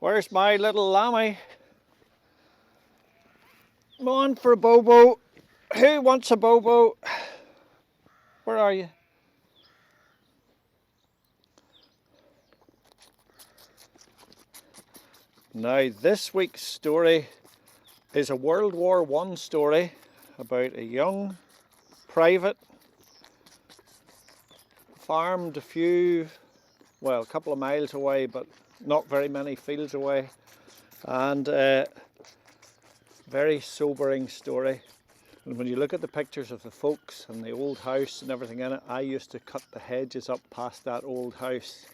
Where's my little lammy? Come on for a bobo. Who wants a bobo? Where are you? Now, this week's story is a World War I story about a young private farmed a couple of miles away, but not very many fields away, and very sobering story. And when you look at the pictures of the folks and the old house and everything in it, I used to cut the hedges up past that old house,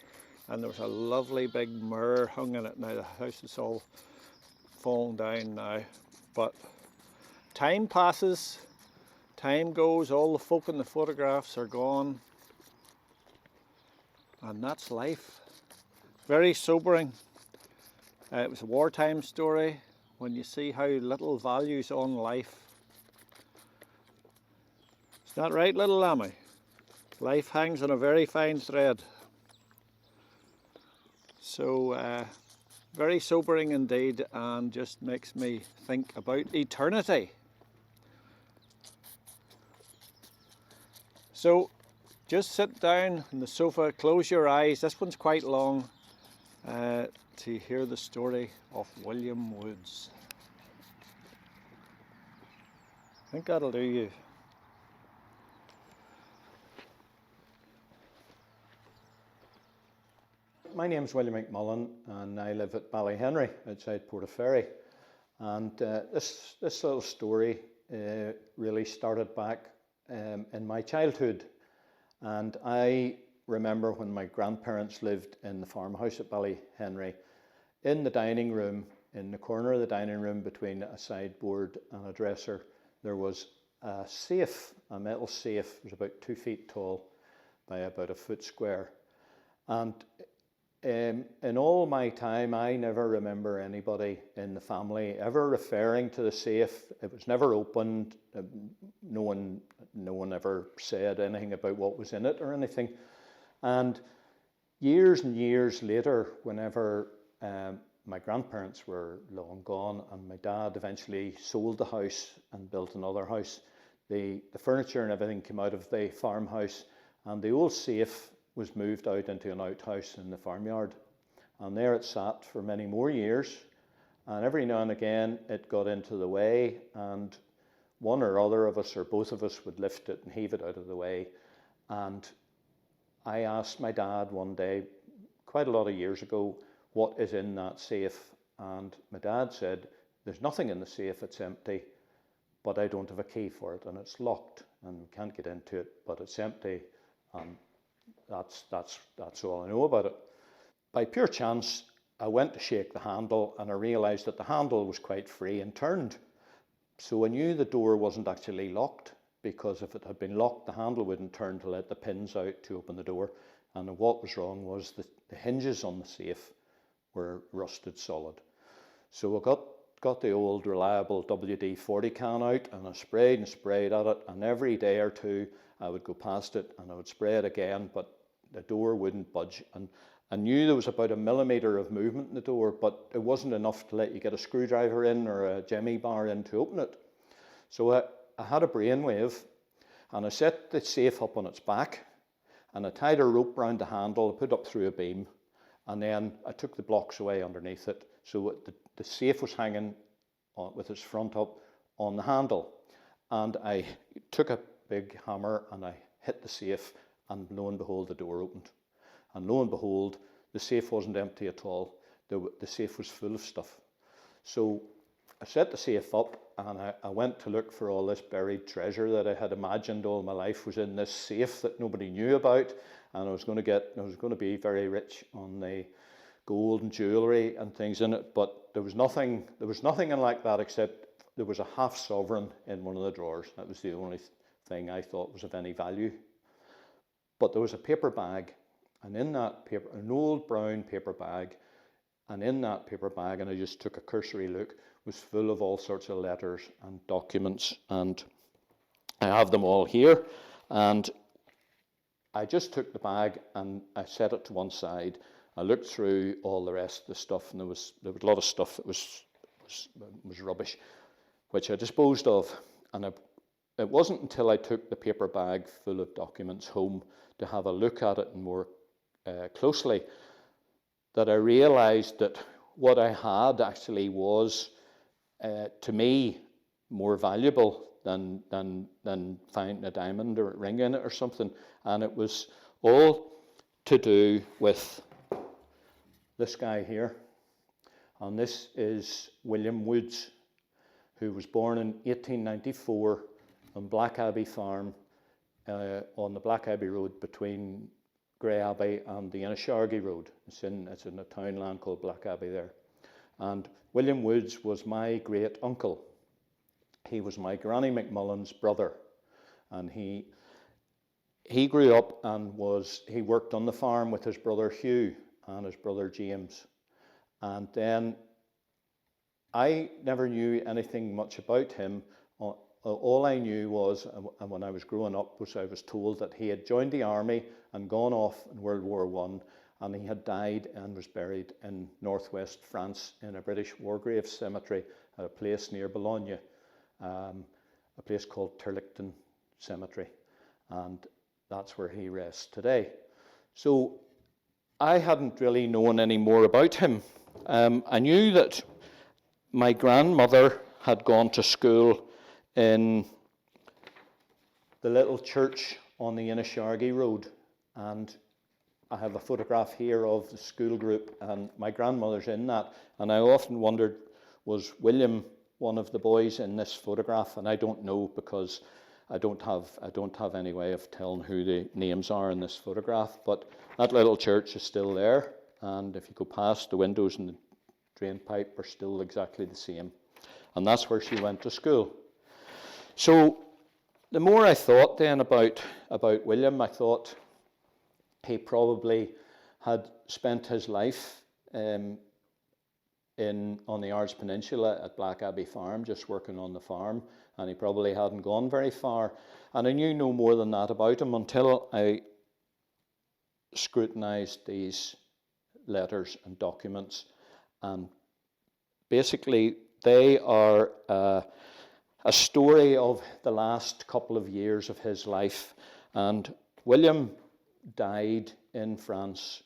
and there was a lovely big mirror hung in it. Now the house is all fallen down now, but time passes, time goes, all the folk in the photographs are gone, and that's life. Very sobering. It was a wartime story when you see how little values on life. Is that right, little lammy? Life hangs on a very fine thread. So, very sobering indeed, and just makes me think about eternity. So, just sit down on the sofa, close your eyes. This one's quite long, to hear the story of William Woods. I think that'll do you. My name's William McMullen, and I live at Ballyhenry outside Portaferry. And this little story really started back in my childhood. And I remember when my grandparents lived in the farmhouse at Ballyhenry, in the dining room, in the corner of the dining room between a sideboard and a dresser, there was a safe, a metal safe. It was about 2 feet tall by about a foot square. And in all my time, I never remember anybody in the family ever referring to the safe. It was never opened. No one ever said anything about what was in it or anything. And years later, whenever my grandparents were long gone and my dad eventually sold the house and built another house, the furniture and everything came out of the farmhouse, and the old safe was moved out into an outhouse in the farmyard, and there it sat for many more years. And every now and again it got into the way, and one or other of us or both of us would lift it and heave it out of the way. And I asked my dad one day, quite a lot of years ago, what is in that safe? And my dad said, there's nothing in the safe, it's empty, but I don't have a key for it, and it's locked and we can't get into it, but it's empty. That's all I know about it. By pure chance, I went to shake the handle and I realised that the handle was quite free and turned. So I knew the door wasn't actually locked, because if it had been locked, the handle wouldn't turn to let the pins out to open the door. And what was wrong was the hinges on the safe were rusted solid. So I got the old reliable WD-40 can out, and I sprayed at it, and every day or two I would go past it and I would spray it again, but the door wouldn't budge. And I knew there was about 1 millimetre of movement in the door, but it wasn't enough to let you get a screwdriver in or a jemmy bar in to open it. So I had a brainwave, and I set the safe up on its back, and I tied a rope round the handle, I put it up through a beam, and then I took the blocks away underneath it, so the safe was hanging with its front up on the handle. And I took a big hammer and I hit the safe, and lo and behold, the door opened. And lo and behold, the safe wasn't empty at all. The safe was full of stuff. So I set the safe up, and I went to look for all this buried treasure that I had imagined all my life was in this safe that nobody knew about, and I was going to be very rich on the gold and jewellery and things in it. But there was nothing in like that, except there was a half sovereign in one of the drawers. That was the only thing I thought was of any value. But there was a paper bag, and in that paper, an old brown paper bag, and in that paper bag, and I just took a cursory look, was full of all sorts of letters and documents, and I have them all here. And I just took the bag and I set it to one side, I looked through all the rest of the stuff, and there was a lot of stuff that was rubbish, which I disposed of. And it wasn't until I took the paper bag full of documents home to have a look at it more closely that I realised that what I had actually was, to me, more valuable than finding a diamond or a ring in it or something. And it was all to do with this guy here. And this is William Woods, who was born in 1894 on Black Abbey Farm, on the Black Abbey Road between Grey Abbey and the Inishargy Road. It's in a townland called Black Abbey there. And William Woods was my great uncle. He was my Granny McMullen's brother, and he grew up and he worked on the farm with his brother Hugh and his brother James. And then I never knew anything much about him. All I knew was, and when I was growing up, was I was told that he had joined the army and gone off in World War I, and he had died and was buried in northwest France in a British war grave cemetery at a place near Boulogne, a place called Turlichton Cemetery, and that's where he rests today. So I hadn't really known any more about him. I knew that my grandmother had gone to school in the little church on the Inishargy Road, and I have a photograph here of the school group, and my grandmother's in that, and I often wondered, was William one of the boys in this photograph? And I don't know, because I don't have any way of telling who the names are in this photograph, but that little church is still there, and if you go past, the windows and the drain pipe are still exactly the same, and that's where she went to school. So the more I thought then about William, I thought he probably had spent his life on the Ards Peninsula at Black Abbey Farm, just working on the farm, and he probably hadn't gone very far. And I knew no more than that about him until I scrutinised these letters and documents. And basically they are a story of the last couple of years of his life. And William died in France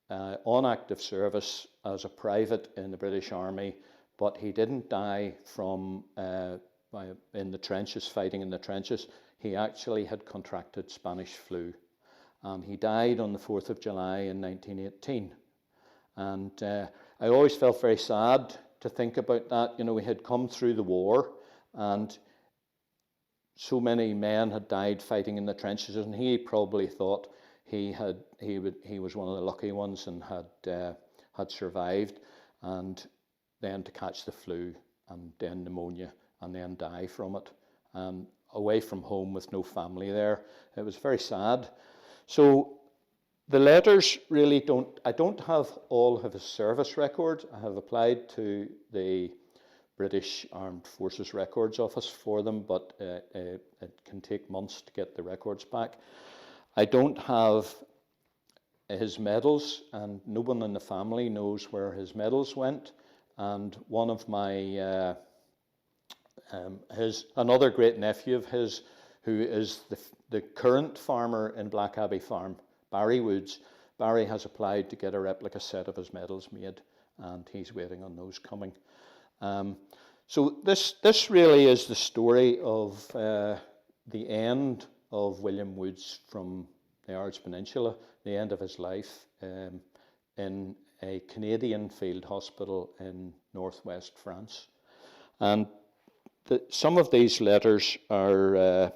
on active service as a private in the British Army, but he didn't die from in the trenches, fighting in the trenches. He actually had contracted Spanish flu, and he died on the 4th of July in 1918. And I always felt very sad to think about that. You know, we had come through the war, and so many men had died fighting in the trenches, and he probably thought he was one of the lucky ones and had survived, and then to catch the flu and then pneumonia and then die from it, away from home with no family there. It was very sad. So the letters really I don't have all of his service records. I have applied to the British Armed Forces Records Office for them, but it can take months to get the records back. I don't have his medals, and no one in the family knows where his medals went. And one of my, another great nephew of his, who is the current farmer in Black Abbey Farm, Barry Woods, Barry has applied to get a replica set of his medals made, and he's waiting on those coming. So this really is the story of the end of William Woods from the Ards Peninsula, the end of his life in a Canadian field hospital in northwest France. And some of these letters are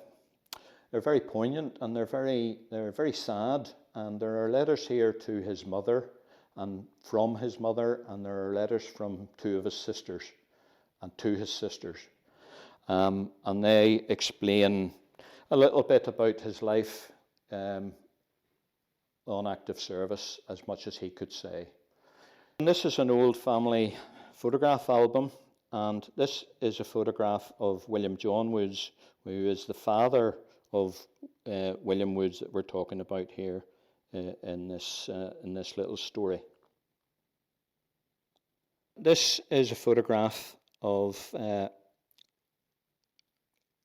they're very poignant, and they're very sad. And there are letters here to his mother and from his mother, and there are letters from two of his sisters and to his sisters. And they explain a little bit about his life on active service, as much as he could say. And this is an old family photograph album, and this is a photograph of William John Woods, who is the father of William Woods that we're talking about here in this little story. This is a photograph of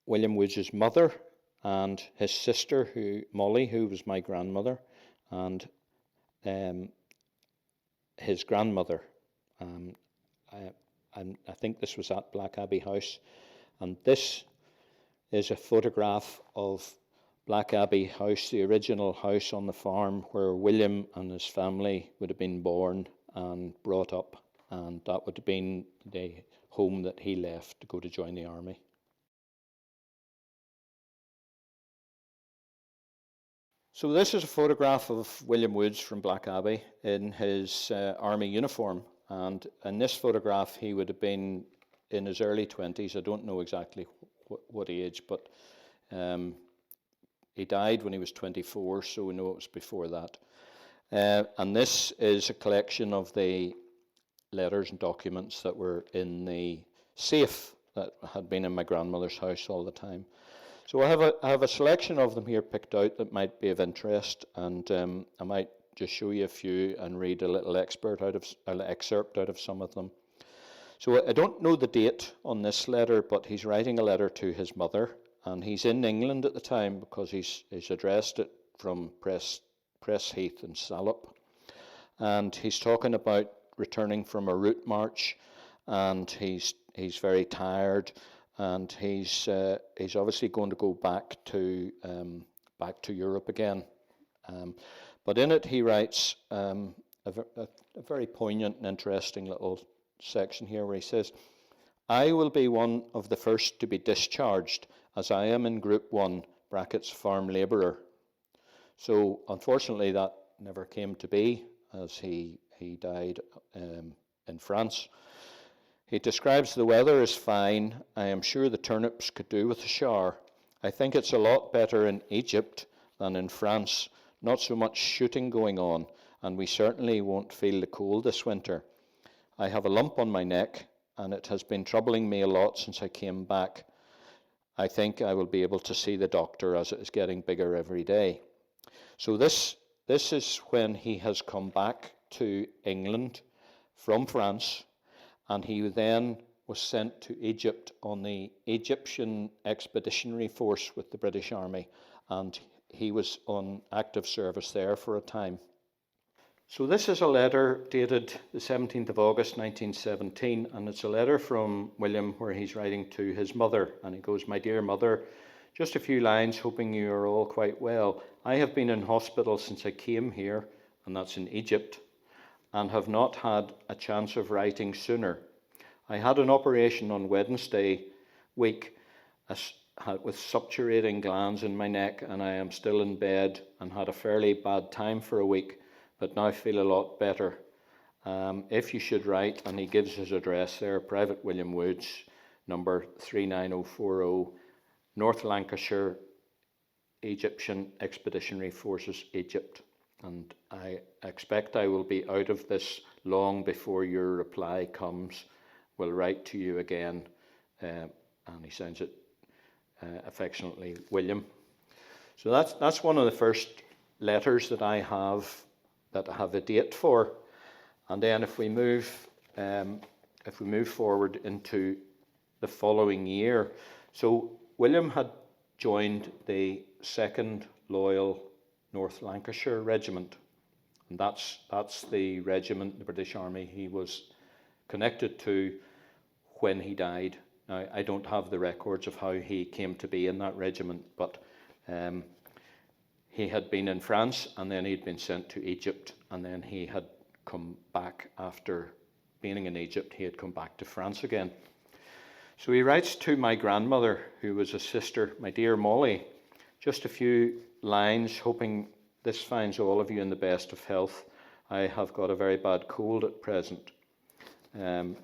William Woods' mother and his sister, Molly, who was my grandmother, and his grandmother. I think this was at Black Abbey House, and this is a photograph of Black Abbey House, the original house on the farm where William and his family would have been born and brought up, and that would have been the home that he left to go to join the army. So this is a photograph of William Woods from Black Abbey in his army uniform, and in this photograph he would have been in his early 20s. I don't know exactly what age, but he died when he was 24, so we know it was before that. And this is a collection of the letters and documents that were in the safe that had been in my grandmother's house all the time. So I have a selection of them here picked out that might be of interest, and I might just show you a few and read a little excerpt out of some of them. So I don't know the date on this letter, but he's writing a letter to his mother, and he's in England at the time because he's addressed it from Pressheath and Salop, and he's talking about returning from a route march, and he's very tired, and he's obviously going to go back to Europe again. But in it he writes a very poignant and interesting little section here where he says, "I will be one of the first to be discharged, as I am in Group 1, brackets farm labourer." So unfortunately that never came to be, as he died in France. He describes the weather as fine. "I am sure the turnips could do with a shower. I think it's a lot better in Egypt than in France. Not so much shooting going on, and we certainly won't feel the cold this winter. I have a lump on my neck, and it has been troubling me a lot since I came back. I think I will be able to see the doctor, as it is getting bigger every day." So this is when he has come back to England from France, and he then was sent to Egypt on the Egyptian Expeditionary Force with the British Army, and he was on active service there for a time. So this is a letter dated the 17th of August 1917, and it's a letter from William where he's writing to his mother, and he goes, "My dear mother, just a few lines, hoping you are all quite well. I have been in hospital since I came here," and that's in Egypt, "and have not had a chance of writing sooner. I had an operation on Wednesday week with suppurating glands in my neck, and I am still in bed and had a fairly bad time for a week, but now feel a lot better. If you should write," and he gives his address there, Private William Woods, number 39040, North Lancashire, Egyptian Expeditionary Forces, Egypt. "And I expect I will be out of this long before your reply comes. Will write to you again," and he signs it affectionately, William. So that's one of the first letters that I have a date for. And then if we move forward into the following year, so William had joined the 2nd Loyal North Lancashire Regiment, and that's the regiment, the British Army, he was connected to when he died. Now, I don't have the records of how he came to be in that regiment, but he had been in France, and then he'd been sent to Egypt, and then he had come back after being in Egypt. He had come back to France again. So he writes to my grandmother, who was a sister, "My dear Molly, just a few lines, hoping this finds all of you in the best of health. I have got a very bad cold at present." And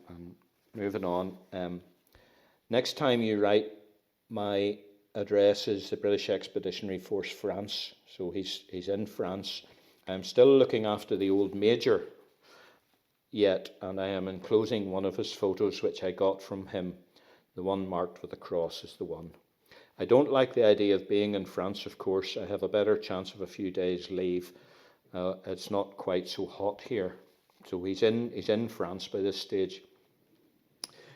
moving on. Next time you write, my address is the British Expeditionary Force, France. So he's in France. I'm still looking after the old Major yet, and I am enclosing one of his photos which I got from him. The one marked with a cross is the one. I don't like the idea of being in France, of course. I have a better chance of a few days' leave, it's not quite so hot here. So he's in France by this stage.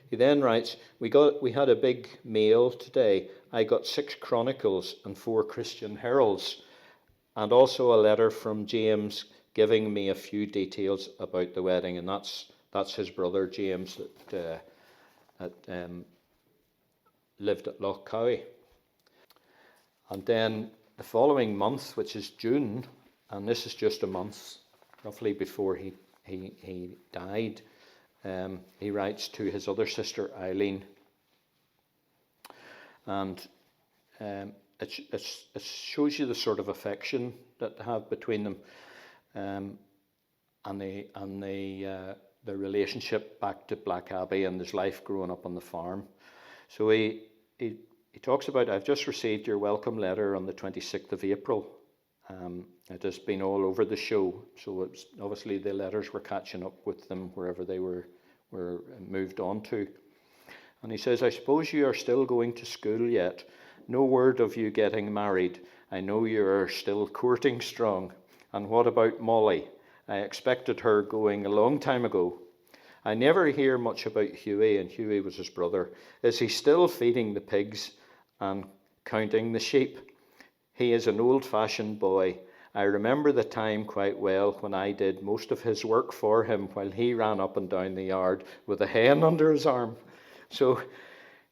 He then writes, we had a big mail today. I got 6 Chronicles and 4 Christian Heralds, and also a letter from James giving me a few details about the wedding, and that's his brother James that lived at Lochcowie. And then the following month, which is June, and this is just a month roughly before he died, he writes to his other sister Eileen, and it shows you the sort of affection that they have between them, and the relationship back to Black Abbey and his life growing up on the farm. So he talks about, I've just received your welcome letter on the 26th of April. It has been all over the show, so it's obviously the letters were catching up with them wherever they were moved on to. And he says, I suppose you are still going to school yet. No word of you getting married. I know you are still courting strong. And what about Molly? I expected her going a long time ago. I never hear much about Hughie, and Hughie was his brother. Is he still feeding the pigs and counting the sheep? He is an old-fashioned boy. I remember the time quite well when I did most of his work for him while he ran up and down the yard with a hen under his arm. So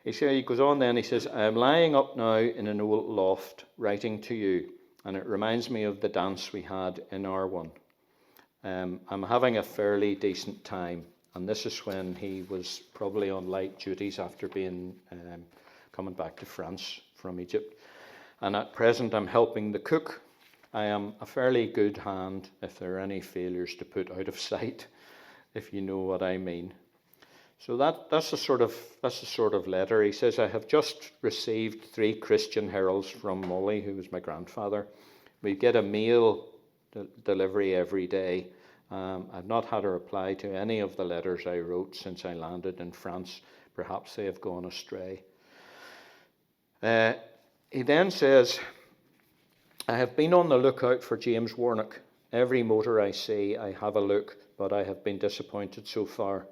he goes on then, he says, I am lying up now in an old loft writing to you, and it reminds me of the dance we had in R1. I'm having a fairly decent time, and this is when he was probably on light duties after being coming back to France from Egypt. And at present I'm helping the cook. I am a fairly good hand if there are any failures to put out of sight, if you know what I mean. So that's the sort of letter. He says, I have just received 3 Christian Heralds from Molly, who was my grandfather. We get a mail delivery every day. I've not had a reply to any of the letters I wrote since I landed in France. Perhaps they have gone astray. He then says, I have been on the lookout for James Warnock. Every motor I see, I have a look, but I have been disappointed so far.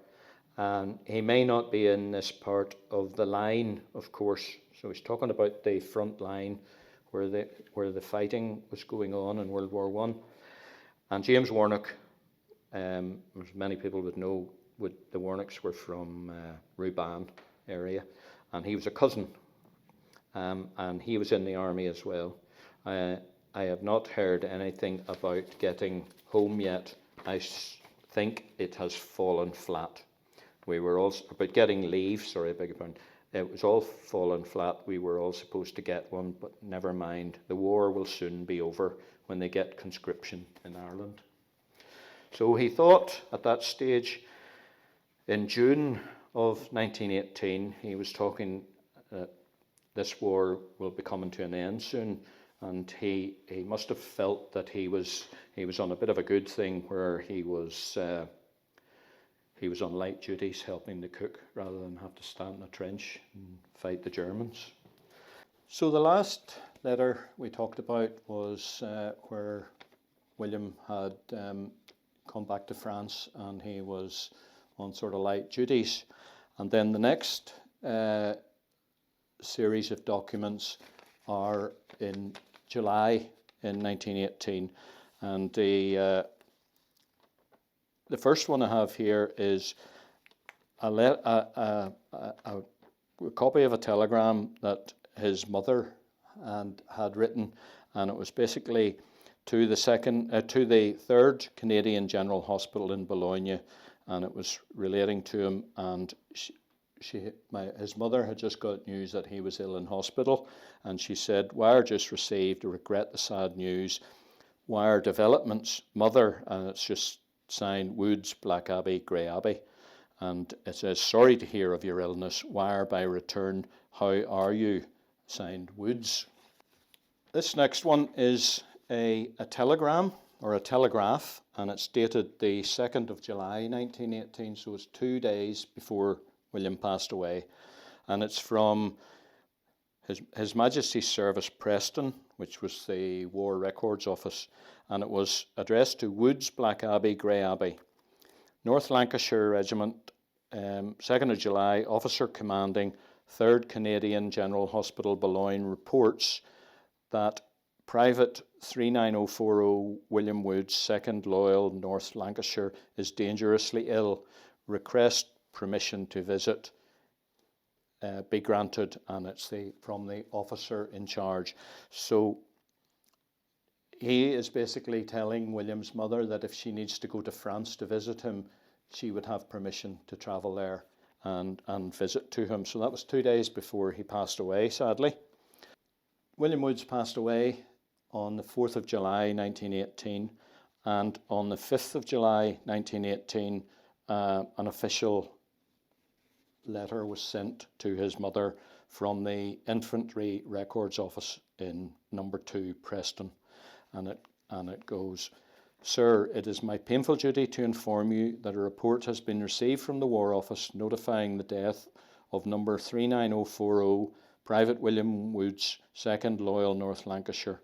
And he may not be in this part of the line, of course. So he's talking about the front line where the fighting was going on in World War I. And James Warnock, as many people would know, the Warnocks were from Ruban area, and he was a cousin. And he was in the army as well. I have not heard anything about getting home yet. I think it has fallen flat. We were also about getting leave. Sorry, I beg your pardon. It was all fallen flat. We were all supposed to get one, but never mind. The war will soon be over when they get conscription in Ireland. So he thought at that stage, in June of 1918, he was talking. This war will be coming to an end soon, and he must have felt that he was on a bit of a good thing where he was on light duties helping the cook rather than have to stand in a trench and fight the Germans. So the last letter we talked about was where William had come back to France and he was on sort of light duties, and then the next series of documents are in July in 1918, and the first one I have here is a copy of a telegram that his mother had written, and it was basically to the 3rd Canadian General Hospital in Bologna, and it was relating to him, and his mother had just got news that he was ill in hospital, and she said, wire just received, regret the sad news, wire developments, mother, and it's just signed Woods, Black Abbey, Grey Abbey, and it says, sorry to hear of your illness, wire by return, how are you, signed Woods. This next one is a telegram or a telegraph, and it's dated the 2nd of July 1918, so it's 2 days before William passed away, and it's from His Majesty's Service Preston, which was the War Records Office, and it was addressed to Woods, Black Abbey, Grey Abbey, North Lancashire Regiment, 2nd of July, Officer Commanding 3rd Canadian General Hospital, Boulogne, reports that Private 39040 William Woods, 2nd Loyal, North Lancashire, is dangerously ill. Request permission to visit be granted, and it's from the officer in charge. So he is basically telling William's mother that if she needs to go to France to visit him, she would have permission to travel there and visit to him. So that was 2 days before he passed away, sadly. William Woods passed away on the 4th of July 1918, and on the 5th of July 1918 an official letter was sent to his mother from the Infantry Records Office in number 2 Preston, and it goes, "Sir, it is my painful duty to inform you that a report has been received from the War Office notifying the death of number 39040 Private William Woods, 2nd Loyal, North Lancashire,"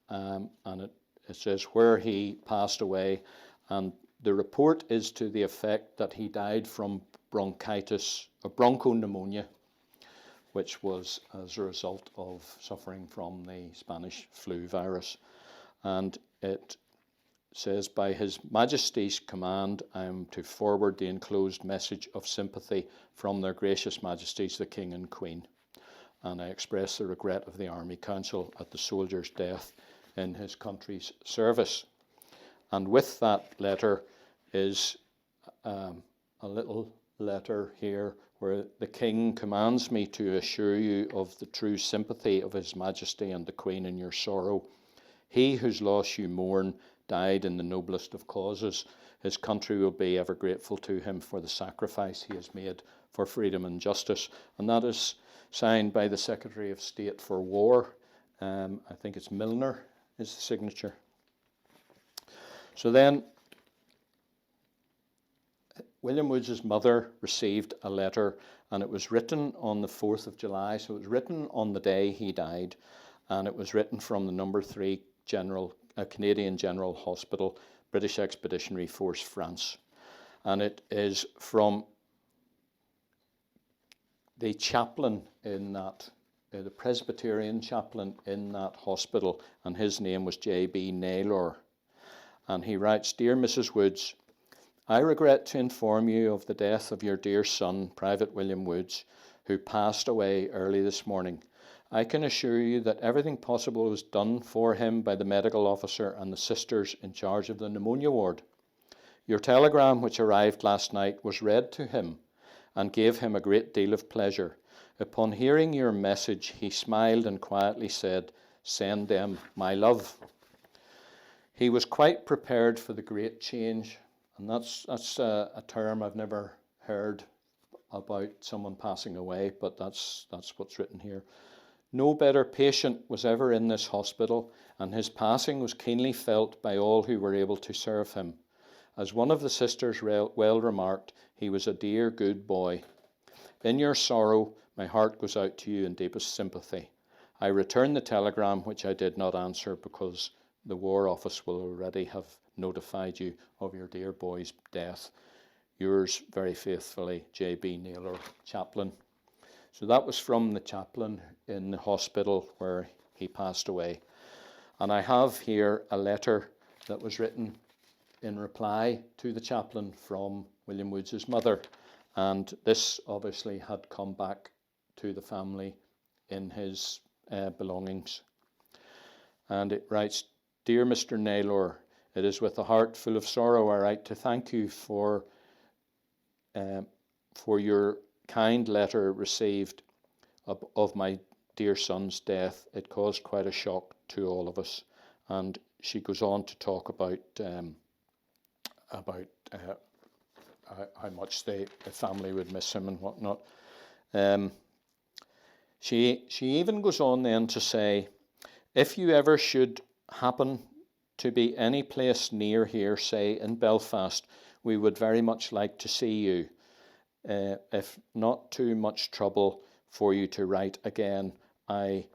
and it says where he passed away, and the report is to the effect that he died from bronchitis, or bronchopneumonia, which was as a result of suffering from the Spanish flu virus. And it says, "By His Majesty's command, I am to forward the enclosed message of sympathy from their gracious Majesties the King and Queen, and I express the regret of the Army Council at the soldier's death in his country's service." And with that letter is a little letter here where the King commands me to assure you of the true sympathy of His Majesty and the Queen in your sorrow. He whose loss you mourn died in the noblest of causes. His country will be ever grateful to him for the sacrifice he has made for freedom and justice. And that is signed by the Secretary of State for War. I think it's Milner is the signature. So then William Woods' mother received a letter, and it was written on the 4th of July, so it was written on the day he died, and it was written from the number 3 Canadian General Hospital, British Expeditionary Force, France. And it is from the chaplain in that, the Presbyterian chaplain in that hospital, and his name was J.B. Naylor. And he writes, "Dear Mrs. Woods, I regret to inform you of the death of your dear son, Private William Woods, who passed away early this morning. I can assure you that everything possible was done for him by the medical officer and the sisters in charge of the pneumonia ward. Your telegram, which arrived last night, was read to him and gave him a great deal of pleasure. Upon hearing your message, he smiled and quietly said, 'Send them my love.' He was quite prepared for the great change." And that's a term I've never heard about someone passing away, but that's what's written here. "No better patient was ever in this hospital, and his passing was keenly felt by all who were able to serve him. As one of the sisters well remarked, he was a dear, good boy. In your sorrow, my heart goes out to you in deepest sympathy. I return the telegram which I did not answer because the War Office will already have notified you of your dear boy's death. Yours very faithfully, J.B. Naylor, Chaplain." So that was from the chaplain in the hospital where he passed away. And I have here a letter that was written in reply to the chaplain from William Woods' mother. And this obviously had come back to the family in his belongings. And it writes, "Dear Mr. Naylor, it is with a heart full of sorrow I write to thank you for your kind letter received of my dear son's death. It caused quite a shock to all of us." And she goes on to talk about how much the family would miss him and whatnot. She even goes on then to say, "If you ever should happen to be any place near here, say in Belfast, we would very much like to see you. If not too much trouble for you to write again, I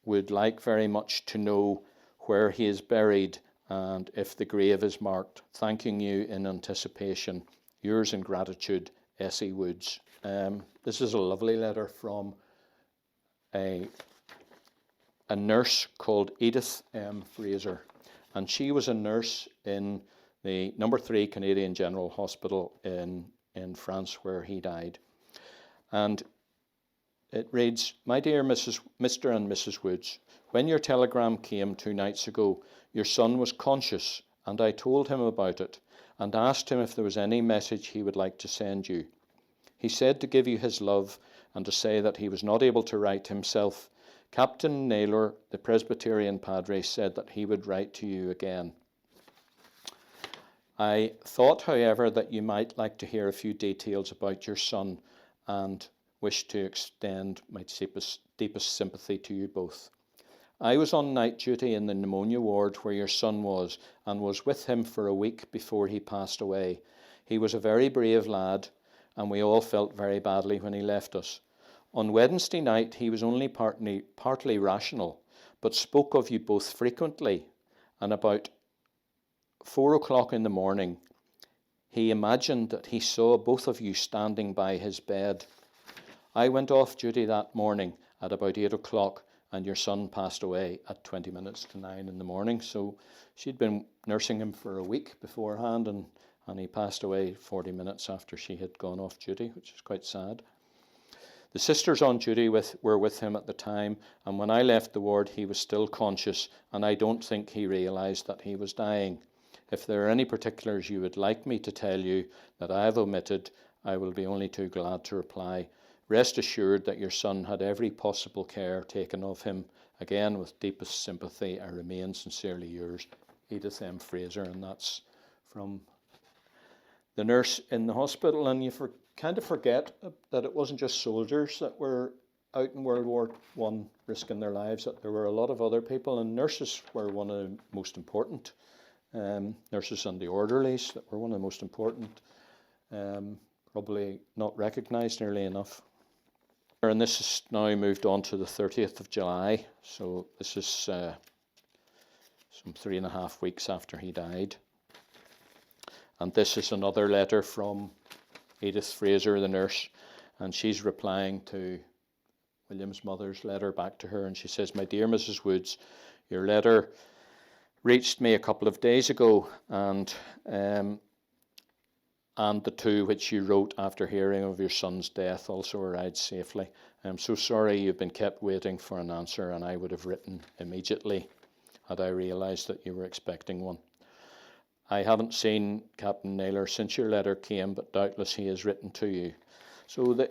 would like very much to know where he is buried and if the grave is marked. Thanking you in anticipation. Yours in gratitude, Essie Woods. This is a lovely letter from a nurse called Edith M. Fraser, and she was a nurse in the No. 3 Canadian General Hospital in France, where he died. And it reads, "My dear Mr. and Mrs. Woods, when your telegram came 2 nights ago, your son was conscious, and I told him about it and asked him if there was any message he would like to send you. He said to give you his love and to say that he was not able to write himself. Captain Naylor, the Presbyterian padre, said that he would write to you again. I thought, however, that you might like to hear a few details about your son and wish to extend my deepest sympathy to you both. I was on night duty in the pneumonia ward where your son was, and was with him for a week before he passed away. He was a very brave lad, and we all felt very badly when he left us. On Wednesday night, he was only partly rational, but spoke of you both frequently, and about 4 o'clock in the morning, he imagined that he saw both of you standing by his bed. I went off duty that morning at about 8 o'clock, and your son passed away at 20 minutes to 9 in the morning. So she'd been nursing him for a week beforehand, and he passed away 40 minutes after she had gone off duty, which is quite sad. The sisters on duty were with him at the time, and when I left the ward, he was still conscious, and I don't think he realised that he was dying. If there are any particulars you would like me to tell you that I have omitted, I will be only too glad to reply. Rest assured that your son had every possible care taken of him. Again, with deepest sympathy, I remain sincerely yours, Edith M. Fraser." And that's from the nurse in the hospital. And you kind of forget that it wasn't just soldiers that were out in World War I risking their lives, that there were a lot of other people, and nurses were one of the most important. Nurses and the orderlies that were one of the most important, probably not recognised nearly enough. And this is now moved on to the 30th of July, so this is some 3.5 weeks after he died. And this is another letter from Edith Fraser, the nurse, and she's replying to William's mother's letter back to her, and she says, "My dear Mrs. Woods, your letter reached me a couple of days ago, and the two which you wrote after hearing of your son's death also arrived safely. I am so sorry you've been kept waiting for an answer, and I would have written immediately had I realised that you were expecting one. I haven't seen Captain Naylor since your letter came, but doubtless he has written to you." So the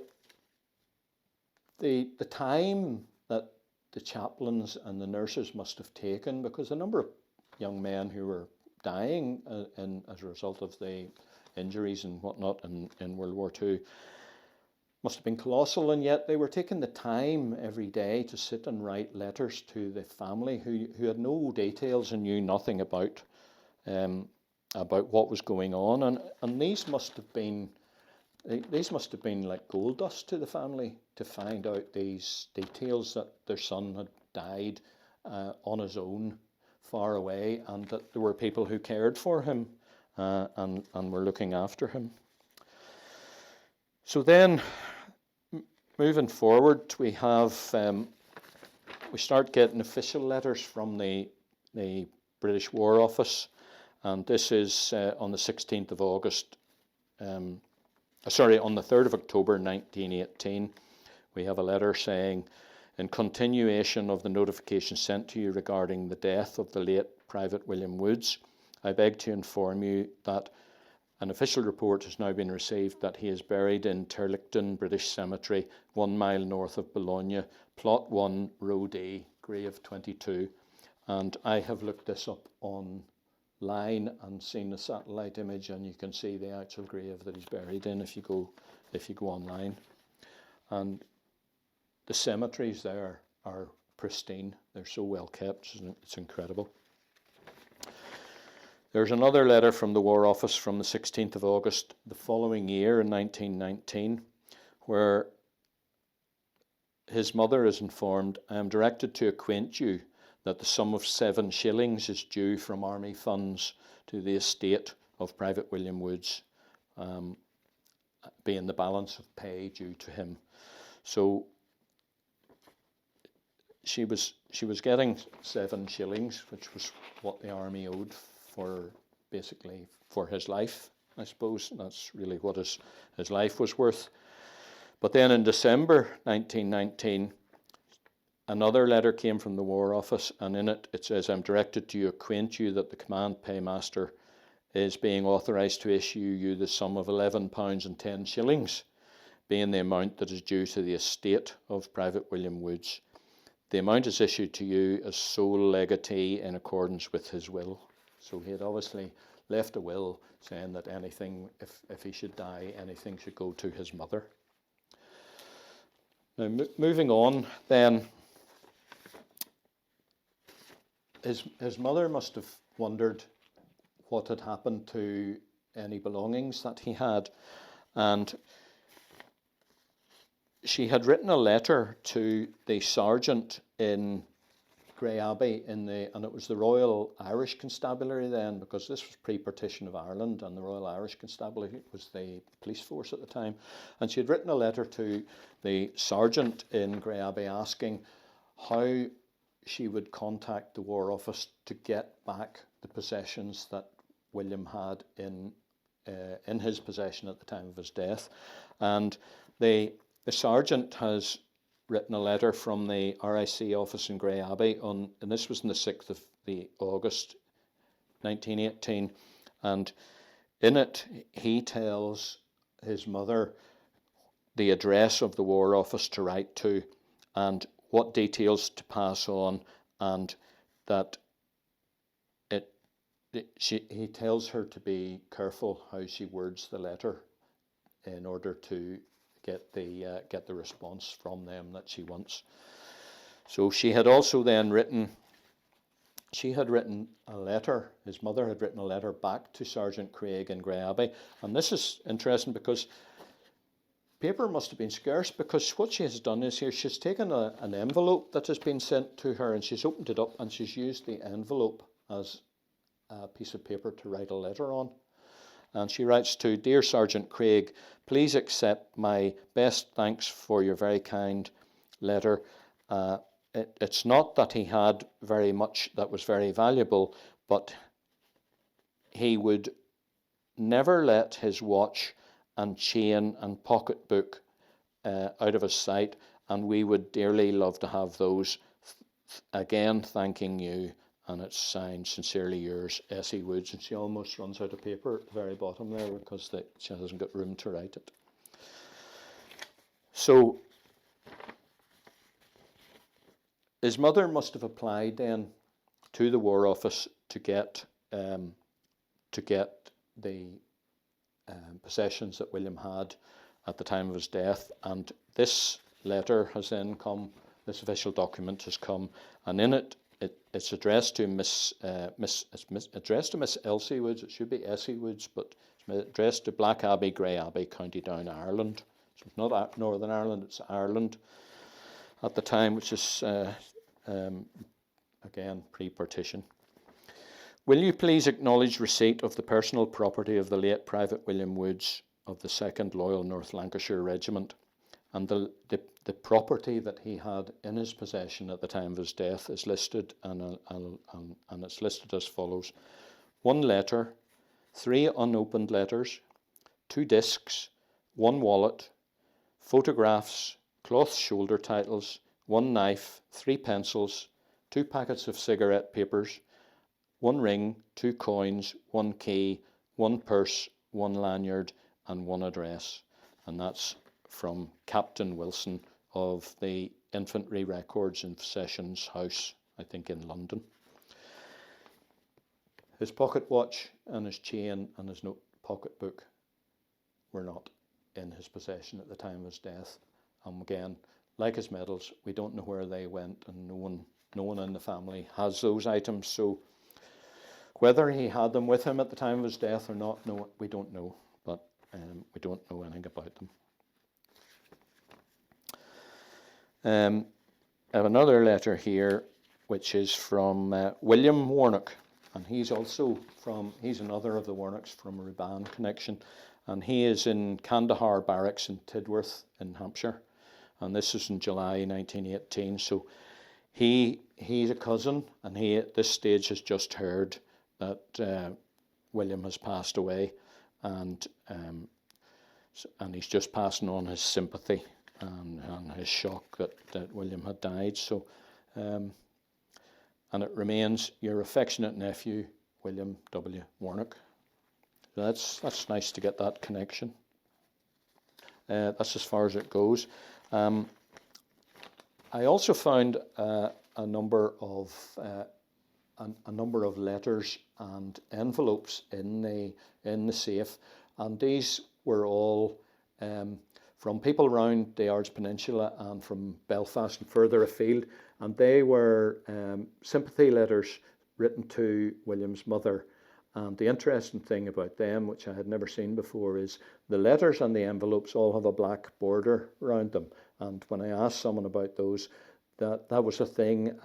time that the chaplains and the nurses must have taken, because the number of young men who were dying as a result of the injuries and whatnot in World War II must have been colossal, and yet they were taking the time every day to sit and write letters to the family who had no details and knew nothing about what was going on, and these must have been like gold dust to the family to find out these details, that their son had died on his own, far away, and that there were people who cared for him and were looking after him. So then, moving forward, we start getting official letters from the British War Office, and this is on the 16th of August. On the 3rd of October 1918, we have a letter saying, "In continuation of the notification sent to you regarding the death of the late Private William Woods, I beg to inform you that an official report has now been received that he is buried in Turlickton British Cemetery, 1 mile north of Bologna, plot 1, row D, grave 22. And I have looked this up online and seen the satellite image, and you can see the actual grave that he's buried in if you go online. And the cemeteries there are pristine. They're so well kept, it's incredible. There's another letter from the War Office from the 16th of August the following year in 1919, where his mother is informed, I am directed to acquaint you that the sum of 7 shillings is due from army funds to the estate of Private William Woods, being the balance of pay due to him. So she was getting 7 shillings, which was what the army owed for basically for his life, I suppose. That's really what his life was worth. But then in December 1919, another letter came from the War Office, and in it says, I'm directed to acquaint you that the command paymaster is being authorised to issue you the sum of £11 and 10 shillings, being the amount that is due to the estate of Private William Woods. The amount is issued to you as sole legatee in accordance with his will. So he had obviously left a will saying that anything, if he should die, anything should go to his mother. Now, moving on, then, his mother must have wondered what had happened to any belongings that he had, and she had written a letter to the sergeant in Grey Abbey and it was the Royal Irish Constabulary then, because this was pre-partition of Ireland, and the Royal Irish Constabulary was the police force at the time. And she had written a letter to the sergeant in Grey Abbey asking how she would contact the War Office to get back the possessions that William had in his possession at the time of his death. And the sergeant has written a letter from the RIC office in Grey Abbey and this was on the 6th of August 1918, and in it he tells his mother the address of the War Office to write to and what details to pass on, and that he tells her to be careful how she words the letter in order to get the response from them that she wants. So she had also then written a letter, his mother had written a letter back to Sergeant Craig in Grey Abbey. And this is interesting because paper must have been scarce, because what she has done is here, she's taken an envelope that has been sent to her and she's opened it up and she's used the envelope as a piece of paper to write a letter on. And she writes to, Dear Sergeant Craig, please accept my best thanks for your very kind letter. It's not that he had very much that was very valuable, but he would never let his watch and chain and pocketbook out of his sight, and we would dearly love to have those. Again, thanking you. And it's signed, Sincerely yours, S.E. Woods. And she almost runs out of paper at the very bottom there because she hasn't got room to write it. So his mother must have applied then to the War Office to get the possessions that William had at the time of his death. And this letter has then come, this official document has come, and in it, it's addressed to Miss Elsie Woods. It should be Essie Woods, but it's addressed to Black Abbey, Grey Abbey, County Down, Ireland. So it's not Northern Ireland; it's Ireland at the time, which is again pre-partition. Will you please acknowledge receipt of the personal property of the late Private William Woods of the 2nd Loyal North Lancashire Regiment, and the property that he had in his possession at the time of his death is listed, and it's listed as follows: 1 letter, 3 unopened letters, 2 discs, 1 wallet, photographs, cloth shoulder titles, 1 knife, 3 pencils, 2 packets of cigarette papers, 1 ring, 2 coins, 1 key, 1 purse, 1 lanyard, and 1 address. And that's from Captain Wilson of the Infantry Records in Sessions House, I think in London. His pocket watch and his chain and his pocketbook were not in his possession at the time of his death. Again, like his medals, we don't know where they went, and no one in the family has those items. So whether he had them with him at the time of his death or not, no, we don't know. But we don't know anything about them. I have another letter here, which is from William Warnock, and he's another of the Warnocks from a Ruban connection, and he is in Kandahar Barracks in Tidworth in Hampshire, and this is in July 1918. So he's a cousin, and he at this stage has just heard that William has passed away, and he's just passing on his sympathy and his shock that William had died. So, and it remains your affectionate nephew, William W. Warnock. So that's nice to get that connection. That's as far as it goes. I also found a number of letters and envelopes in the safe, and these were all from people around the Ards Peninsula and from Belfast and further afield, and they were sympathy letters written to William's mother. And the interesting thing about them, which I had never seen before, is the letters and the envelopes all have a black border around them. And when I asked someone about those, that was a thing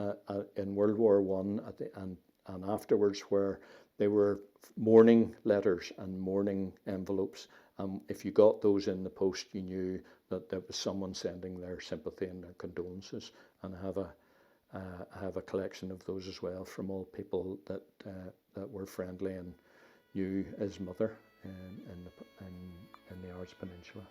in World War I and afterwards, where they were mourning letters and mourning envelopes. If you got those in the post, you knew that there was someone sending their sympathy and their condolences. And I have a collection of those as well from all people that were friendly and knew his mother in the Ards Peninsula.